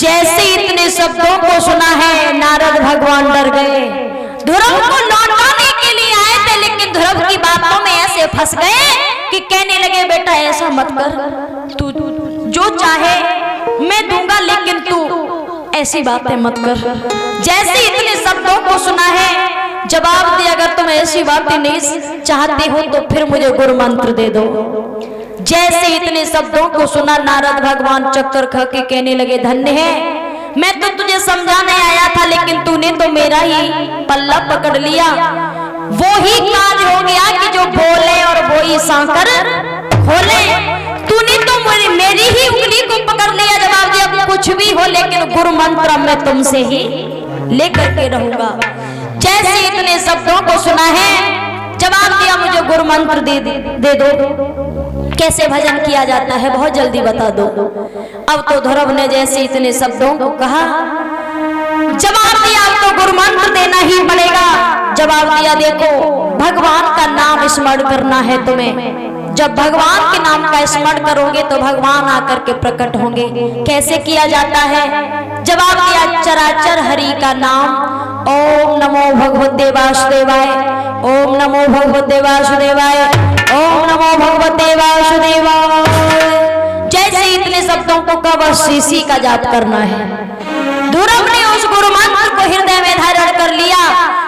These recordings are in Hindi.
जैसे इतने शब्दों को सुना है नारद भगवान डर गए। ध्रुव को लौटाने के लिए आए थे, लेकिन ध्रुव की बातों में ऐसे फंस गए कि कहने लगे बेटा ऐसा मत कर, तू जो चाहे मैं दूंगा, लेकिन तू ऐसी बातें मत कर। जैसे इतने शब्दों को सुना है जवाब दिया, अगर तुम ऐसी बातें नहीं चाहते हो तो फिर मुझे गुरु मंत्र दे दो। जैसे इतने शब्दों को सुना नारद भगवान चक्कर खा के कहने लगे धन्य है, मैं तो तुझे समझाने आया था, लेकिन तूने तो मेरा ही पल्ला पकड़ लिया। वो ही काज हो गया कि जो बोले और वो ही सांकर खोले। तूने तो मेरी ही उंगली को पकड़ लिया। जवाब दिया कुछ भी हो, लेकिन गुरु मंत्र मैं तुमसे ही लेकर के रहूंगा। जैसे इतने शब्दों को सुना है जवाब दिया मुझे गुरु मंत्र दे दो। कैसे भजन किया जाता है बहुत जल्दी बता दो। अब तो ध्रुव ने जैसे इतने शब्दों को कहा, जवाब दिया अब तो गुरु मंत्र देना ही पड़ेगा। जवाब दिया देखो भगवान का नाम स्मरण करना है तुम्हें। जब भगवान के नाम का स्मरण करोगे तो भगवान आकर के प्रकट होंगे। कैसे किया जाता है? जवाब दिया चराचर हरि का नाम ओम नमो भगवते वासुदेवाय, ओम नमो भगवते वासुदेवाय, ओम नमो भगवते वासुदेवाय। जैसे इतने शब्दों को कब शीशी का जाप करना है। ध्रुव ने उस गुरु मंत्र को हृदय में धारण कर लिया।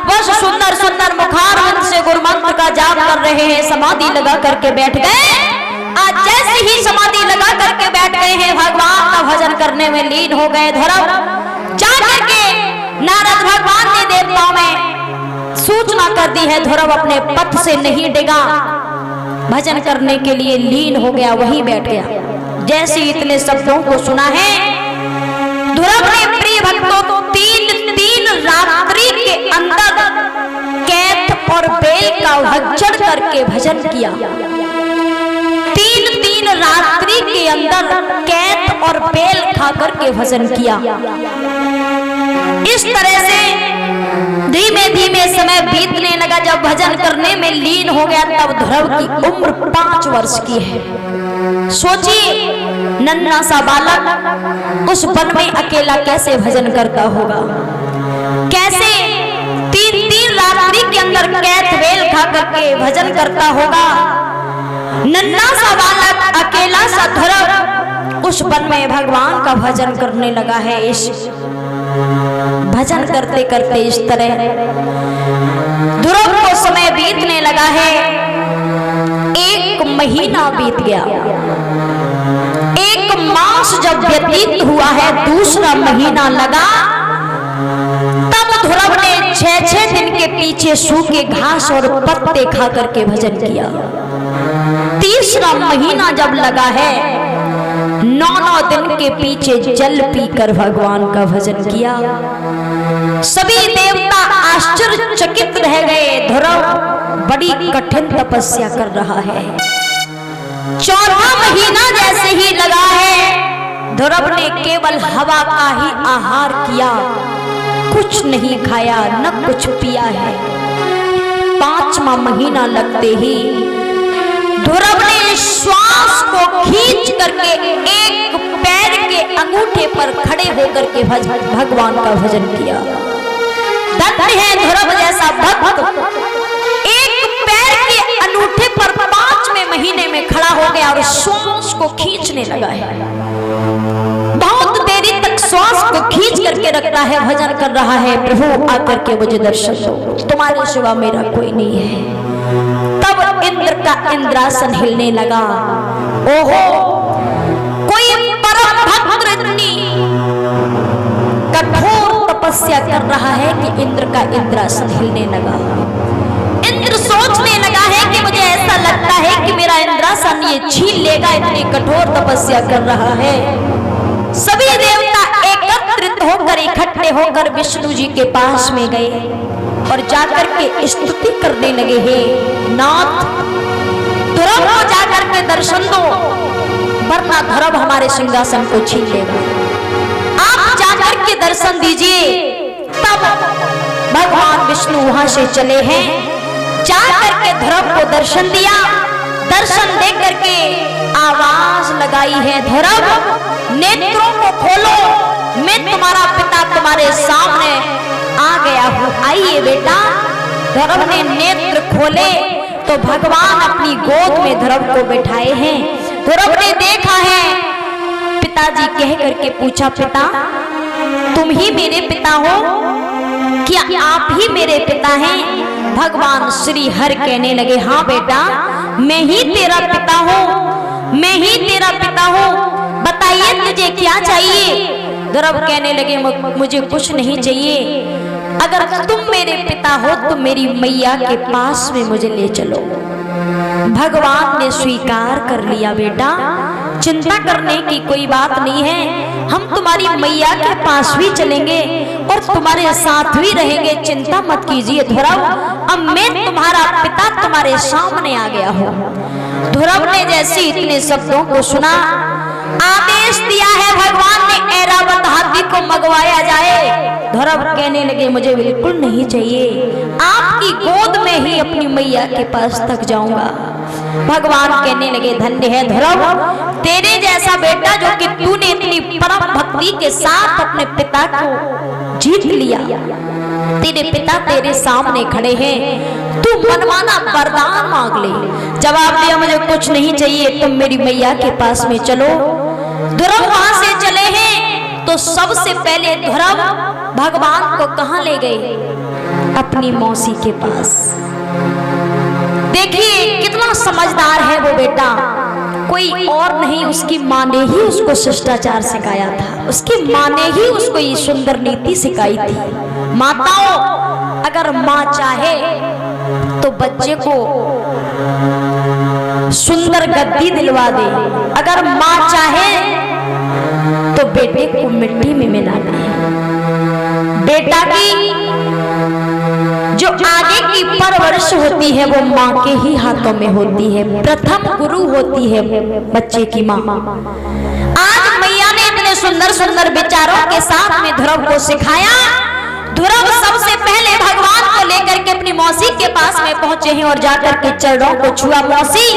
बस सुंदर सुंदर मुखारविंद से गुरु मंत्र का जाप कर रहे हैं, समाधि लगा करके बैठ गए। आज जैसे ही समाधि लगा करके बैठ गए हैं भगवान का भजन करने में लीन हो गए। ध्रुव जा करके नारद भगवान ने देवताओं में सूचना कर दी है, ध्रुव अपने पथ से नहीं डिगा, भजन करने के लिए लीन हो गया, वहीं बैठ गया। जैसे इतने शब्दों को सुना है ध्रुव ने प्रिय भक्तों तीन रात्रि के अंदर कैथ और बेल का भक्षण करके भजन किया। तीन रात्रि के अंदर कैथ और बेल खा करके भजन किया। इस तरह से धीमे धीमे समय बीतने लगा। जब भजन करने में लीन हो गया तब ध्रुव की उम्र 5 वर्ष की है। सोचिए नन्हा सा बालक उस वन में अकेला कैसे भजन करता होगा, कैसे तीन रात्रि के अंदर कैथ बेल खा करके भजन करता होगा। नन्हा सा बालक अकेला सा ध्रुव उस वन में भगवान का भजन करने लगा है। इस भजन करते करते इस तरह ध्रुव को समय बीतने लगा है। 1 महीना बीत गया। 1 मास जब व्यतीत हुआ है, दूसरा महीना लगा, तब ध्रुव ने 6 दिन के पीछे सूखे घास और पत्ते खा करके भजन किया। तीसरा महीना जब लगा है 9 दिन के पीछे जल पीकर भगवान का भजन किया। सभी देवता आश्चर्यचकित रह गए। ध्रुव बड़ी कठिन तपस्या कर रहा है। 4वां महीना जैसे ही लगा है ध्रुव ने केवल हवा का ही आहार किया, कुछ नहीं खाया न कुछ पिया है। 5वां महीना लगते ही ध्रुव ने श्वास को खींच करके एक पैर के अंगूठे पर खड़े होकर के भगवान का भजन किया। धन्य है ध्रुव जैसा भक्त, एक पैर के अंगूठे पर 5वें महीने में खड़ा हो गया और श्वास को खींचने लगा है। बहुत देरी तक श्वास को खींच करके रखता है, भजन कर रहा है। प्रभु आकर के मुझे दर्शन दो, तुम्हारे सिवा मेरा कोई नहीं है। तब इंद्र का इंद्रासन हिलने लगा। ओहो, कोई परम भक्त इतनी कठोर तपस्या कर रहा है कि इंद्र का इंद्रासन हिलने लगा। इंद्र सोचने लगा है कि मुझे ऐसा लगता है कि मेरा इंद्रासन ये छीन लेगा, इतनी कठोर तपस्या कर रहा है। सभी देवता एकत्रित होकर इकट्ठे होकर विष्णु जी के पास में गए और जाकर के स्तुति करने लगे। हे नाथ, ध्रुव को जाकर के दर्शन दो, वरना ध्रुव हमारे सिंहासन को छीन लेगा। आप जाकर के दर्शन दीजिए। तब भगवान विष्णु वहां से चले हैं, जाकर के ध्रुव को दर्शन दिया। दर्शन दे करके आवाज लगाई है, ध्रुव नेत्रों को खोलो, तुम्हारे सामने आ गया हूँ, आइए बेटा। ध्रुव ने नेत्र खोले तो भगवान अपनी गोद में ध्रुव को बिठाए हैं। ध्रुव ने देखा है, पिताजी कह करके पूछा, पिता तुम ही मेरे पिता हो, क्या आप ही मेरे पिता हैं? भगवान श्री हरि कहने लगे, हाँ बेटा मैं ही तेरा पिता हूँ, मैं ही तेरा पिता हूँ, बताइए तुझे क्या चाहिए? ध्रुव कहने लगे, मुझे कुछ नहीं चाहिए, अगर तुम मेरे पिता हो तो मेरी मैया के पास में मुझे ले चलो। भगवान ने स्वीकार कर लिया, बेटा चिंता करने की कोई बात नहीं है, हम तुम्हारी मैया के पास भी चलेंगे और तुम्हारे साथ भी रहेंगे, चिंता मत कीजिए ध्रुव, अब मैं तुम्हारा पिता तुम्हारे सामने आ गया हूँ। ध्रुव ने जैसे इतने शब्दों को सुना, आदेश दिया है भगवान ने ऐरावत हाथी को मंगवाया जाए। ध्रुव कहने लगे, मुझे बिल्कुल नहीं चाहिए, आपकी गोद में ही अपनी मैया के पास तक जाऊंगा। भगवान कहने लगे, धन्य है ध्रुव, तेरे जैसा बेटा जो कि तूने इतनी परम भक्ति के साथ अपने पिता को जीत लिया। तेरे पिता तेरे सामने खड़े हैं, तू मनमाना वरदान मांग ले। जवाब दिया, मुझे कुछ नहीं चाहिए, तुम मेरी मैया के पास में चलो। ध्रुव वहां से चले हैं तो सबसे पहले ध्रुव भगवान को कहां ले गए? अपनी मौसी के पास। देखिए कितना समझदार है वो बेटा, कोई और नहीं, उसकी माँ ने ही उसको शिष्टाचार सिखाया था, उसकी माँ ने ही उसको ये सुंदर नीति सिखाई थी। माताओं, अगर माँ चाहे तो बच्चे को सुंदर गद्दी दिलवा दे, अगर माँ चाहे तो बेटे को मिट्टी में मिला दे। बेटा की जो आगे की परवरिश होती है वो माँ के ही हाथों में होती है, प्रथम गुरु होती है बच्चे की माँ। आज मैया ने इतने सुंदर सुंदर विचारों के साथ में ध्रुव को सिखाया। ध्रुव सबसे पहले भगवान को लेकर के अपनी मौसी के पास में पहुंचे हैं और जाकर के चरणों को छुआ। मौसी,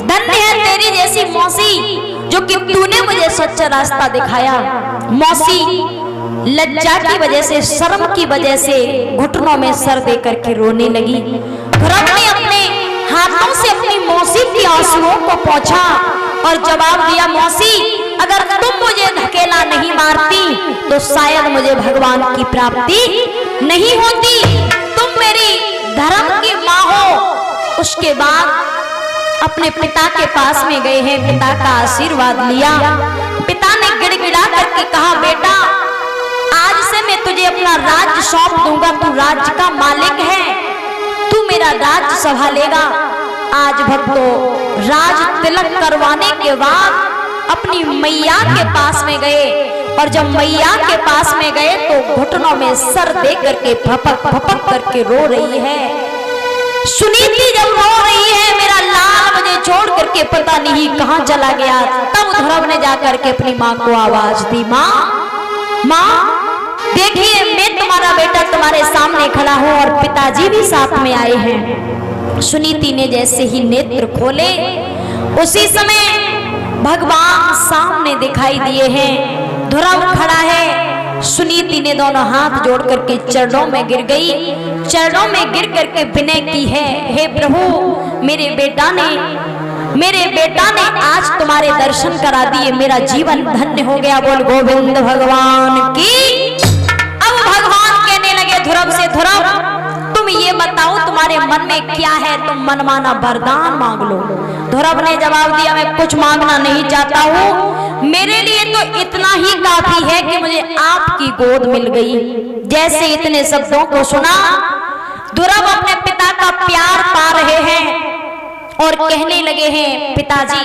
धन्य है तेरी जैसी मौसी जो कि तूने मुझे सच्चा रास्ता दिखाया। मौसी लज्जा की वजह से, शर्म की वजह से घुटनों में सर दे करके रोने लगी। ध्रुव ने अपने हाथों से अपनी मौसी की आंसुओं को पोंछा और जवाब दिया, मौसी अगर तुम मुझे धकेला नहीं मारती तो शायद मुझे भगवान की प्राप्ति नहीं होती। तुम मेरी धर्म की माँ हो। उसके बाद अपने पिता के पास में गए हैं, पिता का आशीर्वाद लिया। पिता ने गिड़गिड़ा करके कहा, बेटा आज से मैं तुझे अपना राज्य सौंप दूंगा, तू राज्य का मालिक है, तू मेरा राज्य संभालेगा। आज भक्तों, राज तिलक करवाने के बाद अपनी मैया के पास में गए और जब मैया के पास में गए तो घुटनों में सर दे करके फपक फपक करके रो रही है। सुनीति जब रो रही है, मेरा लाल मुझे छोड़ करके पता नहीं कहां चला गया, तब ध्रुव ने जाकर के अपनी माँ को आवाज दी, माँ माँ देखिए मैं तुम्हारा बेटा तुम्हारे सामने खड़ा हूँ और पिताजी भी साथ में आए हैं। सुनीति ने जैसे ही नेत्र खोले उसी समय भगवान सामने दिखाई दिए हैं। ध्रुव खड़ा है, सुनीति ने दोनों हाथ जोड़ करके चरणों में गिर गई, चरणों में गिर करके विनय की है, हे प्रभु मेरे बेटा ने आज तुम्हारे दर्शन करा दिए, मेरा जीवन धन्य हो गया। बोल गोविंद भगवान की। अब भगवान कहने लगे ध्रुव से, ध्रुव तुम ये बताओ तुम्हारे मन में क्या है, तुम मनमाना वरदान मांग लो। ध्रुव ने जवाब दिया, मैं कुछ मांगना नहीं चाहता हूँ, मेरे लिए तो इतना ही काफी है कि मुझे आपकी गोद मिल गई। जैसे इतने शब्दों को सुना, ध्रुव अपने पिता का प्यार पा रहे हैं और कहने लगे हैं, पिताजी